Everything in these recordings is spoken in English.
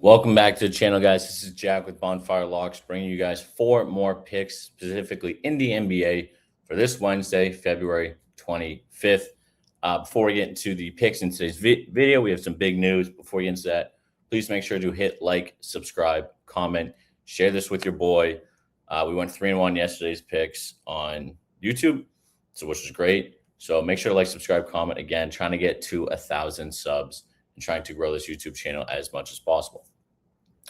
Welcome back to the channel, guys. This is Jack with Bonfire Locks, bringing you guys 4 more picks, specifically in the NBA for this Wednesday, February 25th. Before we get into the picks in today's video, we have some big news. Before we get into that, please make sure to hit like, subscribe, comment, share this with your boy. We went 3-1 yesterday's picks on YouTube, which was great. So make sure to like, subscribe, comment. Again, trying to get to 1,000 subs and trying to grow this YouTube channel as much as possible.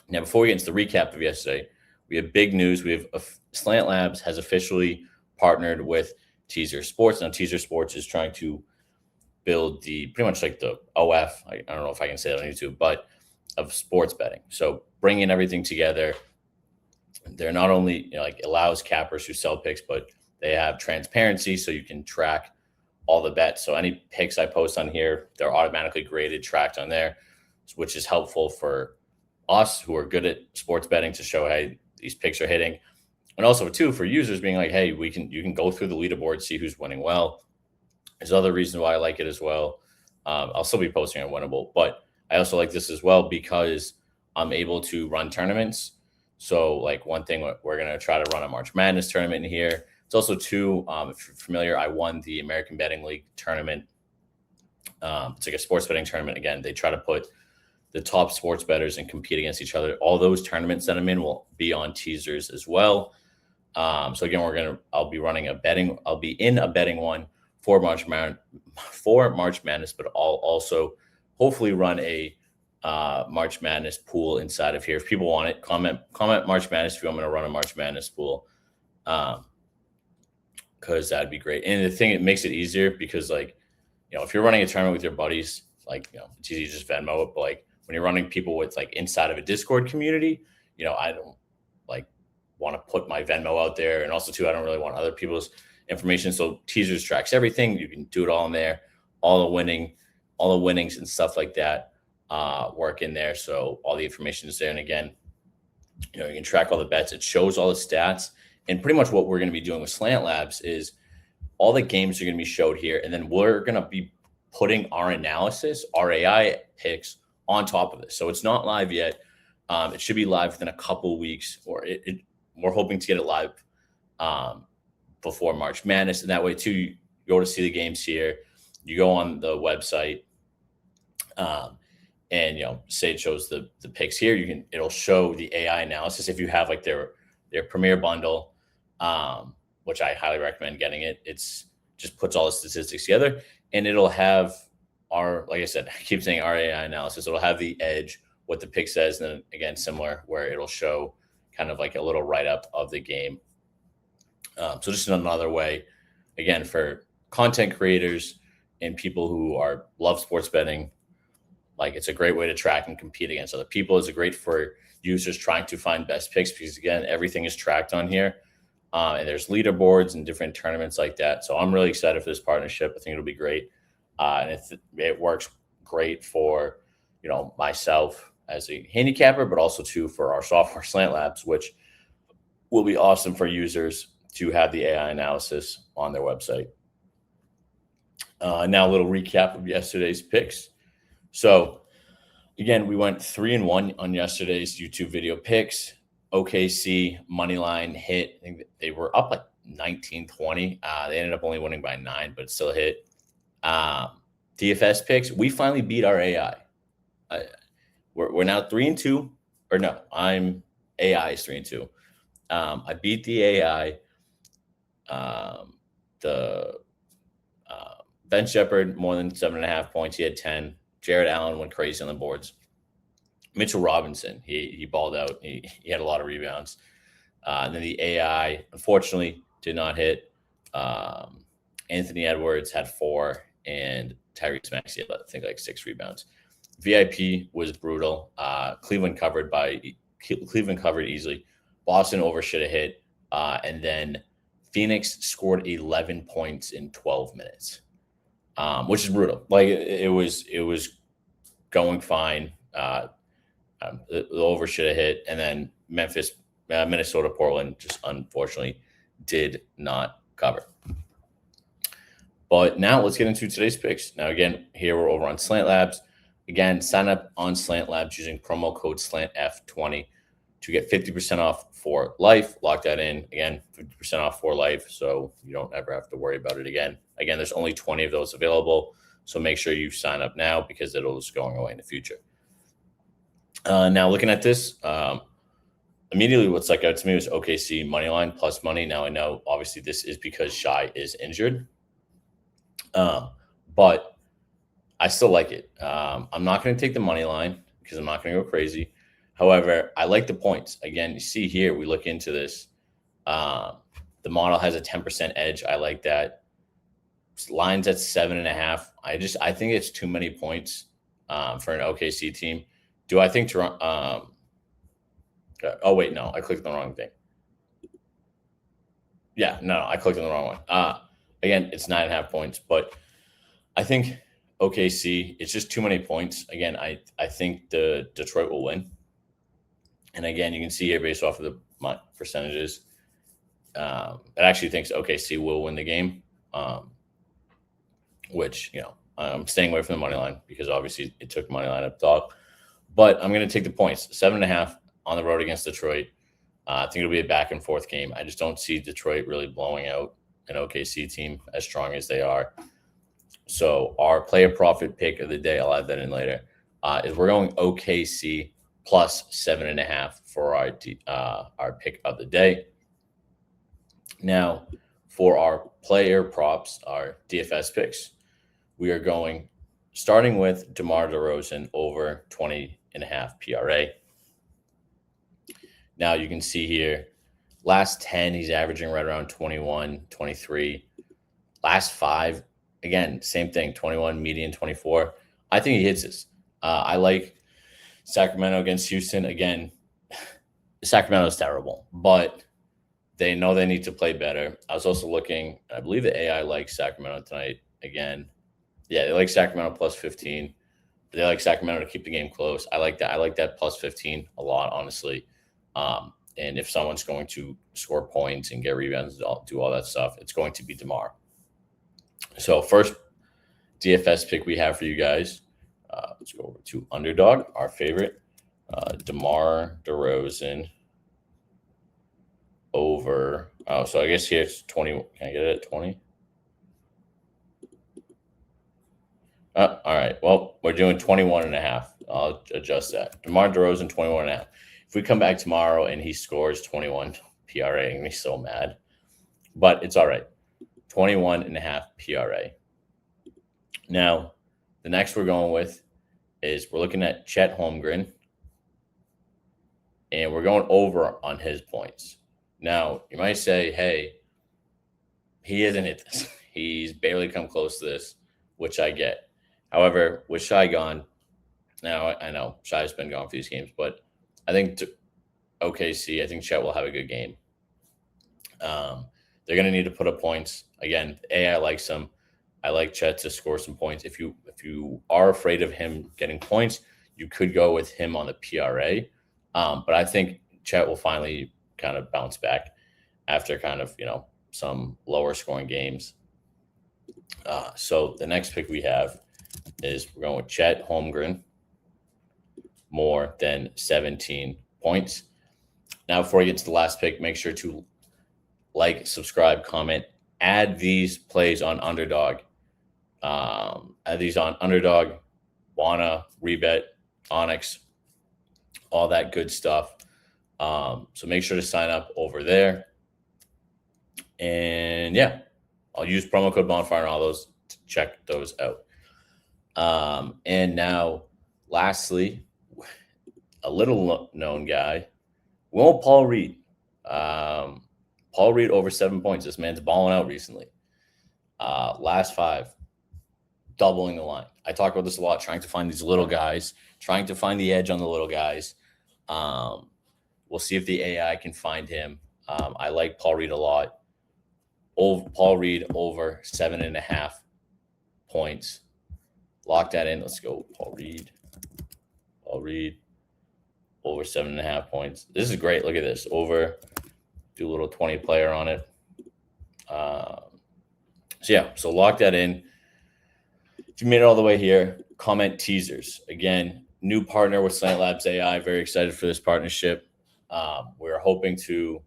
Now, before we get into the recap of yesterday, we have big news. We have Slant Labs has officially partnered with Teasers Sports. Now, Teasers Sports is trying to build the pretty much like the OF. I don't know if I can say that on YouTube, but of sports betting. So bringing everything together, they're not only allows cappers who sell picks, but they have transparency, so you can track all the bets. So any picks I post on here, they're automatically graded, tracked on there, which is helpful for us who are good at sports betting to show, hey, these picks are hitting. And also too, for users being like, hey, you can go through the leaderboard, see who's winning well. There's other reasons why I like it as well. I'll still be posting on Winnable, but I also like this as well because I'm able to run tournaments. So like one thing, we're going to try to run a March Madness tournament in here. It's also too, if you're familiar, I won the American Betting League tournament. It's like a sports betting tournament. Again, they try to put the top sports bettors and compete against each other. All those tournaments that I'm in will be on Teasers as well. So again, I'll be in a betting one for March Madness, but I'll also hopefully run a March Madness pool inside of here. If people want it, comment March Madness if you want me to run a March Madness pool, because that'd be great. And the thing, it makes it easier because if you're running a tournament with your buddies, it's easy to just Venmo it, but when you're running people with inside of a Discord community, I don't want to put my Venmo out there. And also too, I don't really want other people's information. So Teasers tracks everything. You can do it all in there, all the winnings and stuff like that work in there. So all the information is there. And again, you can track all the bets. It shows all the stats. And pretty much what we're going to be doing with Slant Labs is all the games are going to be showed here. And then we're going to be putting our analysis, our AI picks on top of this. So it's not live yet. It should be live within a couple of weeks, or we're hoping to get it live before March Madness. And that way too, you go to see the games here, you go on the website, and say it shows the picks here. It'll show the AI analysis if you have their premier bundle, which I highly recommend getting it. It's just puts all the statistics together, and it'll have like I said, I keep saying our AI analysis. It'll have the edge, what the pick says, and then again, similar, where it'll show kind of like a little write-up of the game. So just another way, again, for content creators and people who love sports betting, it's a great way to track and compete against other people. It's great for users trying to find best picks because, again, everything is tracked on here. And there's leaderboards and different tournaments like that. So I'm really excited for this partnership. I think it'll be great. And it works great for, myself as a handicapper, but also too for our software Slant Labs, which will be awesome for users to have the AI analysis on their website. Now a little recap of yesterday's picks. So again, we went 3-1 on yesterday's YouTube video picks. OKC money line hit. I think they were up 19-20. They ended up only winning by 9, but it still hit. DFS picks, we finally beat our AI. We're now 3-2, or no, AI is 3-2. I beat the AI. Ben Shepherd more than 7.5 points. He had 10. Jared Allen went crazy on the boards. Mitchell Robinson, he balled out. He had a lot of rebounds. And then the AI, unfortunately, did not hit. Anthony Edwards had 4, and Tyrese Maxey had, I think, 6 rebounds. VIP was brutal. Cleveland covered easily. Boston should have hit. And then Phoenix scored 11 points in 12 minutes, which is brutal. It was going fine. The over should have hit. And then Minnesota, Portland just unfortunately did not cover. But now let's get into today's picks. Now, again, here we're over on Slant Labs. Again, sign up on Slant Labs using promo code SLANTF20 to get 50% off for life. Lock that in. Again, 50% off for life, so you don't ever have to worry about it again. Again, there's only 20 of those available, so make sure you sign up now because it'll just going away in the future. Now, looking at this, immediately what stuck out to me was OKC money line plus money. Now, I know, obviously, this is because Shai is injured, but I still like it. I'm not going to take the money line because I'm not going to go crazy. However, I like the points. Again, you see here, we look into this. The model has a 10% edge. I like that. Lines at 7.5. I think it's too many points for an OKC team. Do I think Toronto? Oh wait, no, I clicked on the wrong thing. Yeah, no, I clicked on the wrong one. Again, it's 9.5 points, but I think OKC, it's just too many points. Again, I think the Detroit will win. And again, you can see here based off of my percentages, it actually thinks OKC will win the game, which, I'm staying away from the money line because obviously it took money line up top. But I'm going to take the points, 7.5 on the road against Detroit. I think it'll be a back and forth game. I just don't see Detroit really blowing out an OKC team as strong as they are. So our player profit pick of the day, I'll add that in later, is we're going OKC plus 7.5 for our pick of the day. Now, for our player props, our DFS picks, we are going starting with DeMar DeRozan over 20.5 PRA. Now you can see here, last 10, he's averaging right around 21, 23. Last 5, again, same thing, 21, median 24. I think he hits this. I like Sacramento against Houston. Again, Sacramento is terrible, but they know they need to play better. I was also looking, I believe the AI likes Sacramento tonight again. Yeah, they like Sacramento plus 15. They like Sacramento to keep the game close. I like that. I like that plus 15 a lot, honestly. And if someone's going to score points and get rebounds, do all that stuff, it's going to be DeMar. So first DFS pick we have for you guys. Let's go over to Underdog, our favorite. DeMar DeRozan over. Oh, so I guess here it's 20. Can I get it at 20? All right. Well, we're doing 21.5. I'll adjust that. DeMar DeRozan, 21.5. If we come back tomorrow and he scores 21 PRA, I'm going to be so mad. But it's all right. 21.5 PRA. Now, the next we're going with is we're looking at Chet Holmgren. And we're going over on his points. Now, you might say, hey, he hasn't hit this. He's barely come close to this, which I get. However, with Shai gone, now I know Shai's been gone for these games, but I think OKC, I think Chet will have a good game. They're going to need to put up points. Again, AI likes him. I like Chet to score some points. If you are afraid of him getting points, you could go with him on the PRA. But I think Chet will finally kind of bounce back after kind of, some lower scoring games. So the next pick we have is we're going with Chet Holmgren, more than 17 points. Now, before I get to the last pick, make sure to like, subscribe, comment, add these plays on Underdog. Add these on Underdog, Wana, ReBet, Onyx, all that good stuff. So make sure to sign up over there. And yeah, I'll use promo code Bonfire and all those to check those out. And now, lastly, a little known guy, Paul Reed. Paul Reed over 7 points. This man's balling out recently. Last 5, doubling the line. I talk about this a lot, trying to find these little guys, trying to find the edge on the little guys. We'll see if the AI can find him. I like Paul Reed a lot. Paul Reed over 7.5 points. Lock that in. Let's go, Paul Reed. Paul Reed over 7.5 points. This is great. Look at this. Over. Do a little 20 player on it. So lock that in. If you made it all the way here, comment Teasers. Again, new partner with Slant Labs AI. Very excited for this partnership. We're hoping to,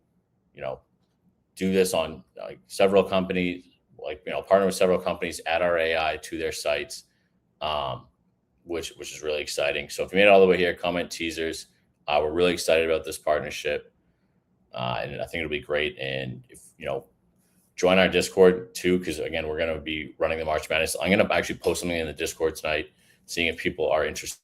do this on several companies, partner with several companies, add our AI to their sites, which is really exciting. So if you made it all the way here, comment Teasers. We're really excited about this partnership, and I think it'll be great. And if join our Discord too, because again, we're going to be running the March Madness. I'm going to actually post something in the Discord tonight, seeing if people are interested